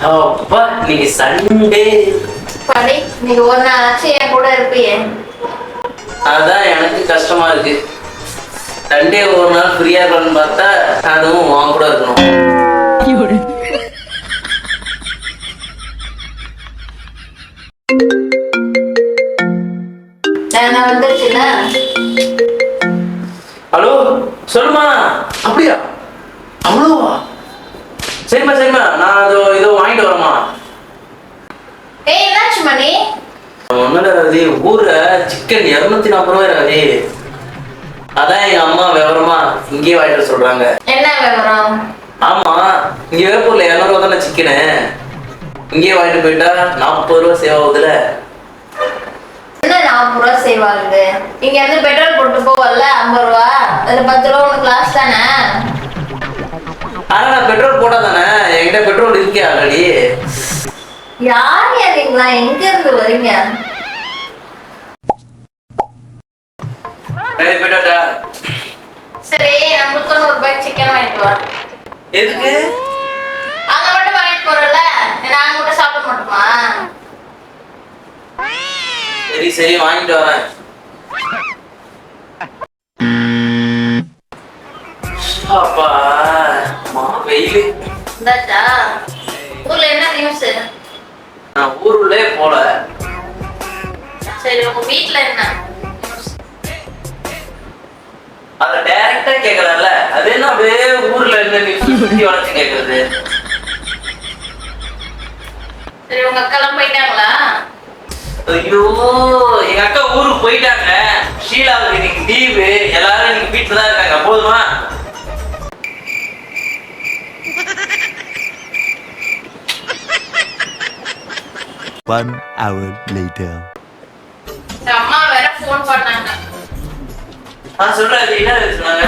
அப்பா நீங்க சண்டே படி நீங்க ஒரு நாளாச்சும் என் கூட இருப்பியே. அதான் எனக்கு கஷ்டமா இருக்கு. சண்டே ஒரு நாள் ஃப்ரீயா இருக்கணும்னு பார்த்தா அதுவும் உன் கூட இருக்கணும். நான் வந்துருச்சுல. ஹலோ சொல்லுமா. அப்படியா? அவ்வளோவா? சரிம்மா சரிம்மா, நான் இதோ வாங்கிட்டு வரேம்மா. ஏய் என்னாச்சு மணி? ஒன்னும் ரவி, ஊர்ல சிக்கன் 240 ரூபாய் ரவி. அதான் எங்க அம்மா விவரமா இங்கேயே வாங்கிட்டு சொல்றாங்க. என்ன விவரம்? ஆமா, இங்க வேப்பூர்ல 200 ரூபா தானே சிக்கனு. இங்கேயே வாங்கிட்டு போயிட்டா 40 ரூபா சேவ் ஆகுதுல. என்ன 40 ரூபா சேவ் ஆகுது? இங்க இருந்து பெட்ரோல் போட்டு போவல 50 ரூபா, அதுல 10 ரூபா உனக்கு லாஸ் தானே. ஆனா நான் பெட்ரோல் போட்டா தானே, என்கிட்ட பெட்ரோல் இருக்கே ஆல்ரெடி. யார் நீங்களா? எங்க இருந்து வரீங்க? போயிட்டாட்டா. சரி, நம்மளுக்கு ஒரு பேக் சிக்கன் வாங்கிட்டு வா. எதுக்கு? அங்க மட்டும் வாங்கிட்டு போறல, நாங்க மட்டும் சாப்பிட மாட்டோமா? சரி சரி வாங்கிட்டு வரேன். அப்பா வெயிலு. இந்தாச்சா? ஊர்ல என்ன நியூஸ்? நான் ஊருள்ளே போல. சரி, உங்க வீட்ல என்ன? அத டைரக்டா கேட்கலாம்ல, அது என்ன அப்படியே ஊர்ல என்ன நியூஸ் சுத்தி வளைச்சு கேட்கறது? சரி, உங்க அக்கா எல்லாம் போயிட்டாங்களா? ஐயோ, எங்க அக்கா ஊருக்கு போயிட்டாங்க. ஷீலாவுக்கு இன்னைக்கு லீவு, எல்லாரும் இன்னைக்கு வீட்டுல தான் இருக்காங்க. போதுமா? One hour later. அம்மா வேற போன் பண்ணாங்க. சொல்றேன், என்ன சொன்னாங்க?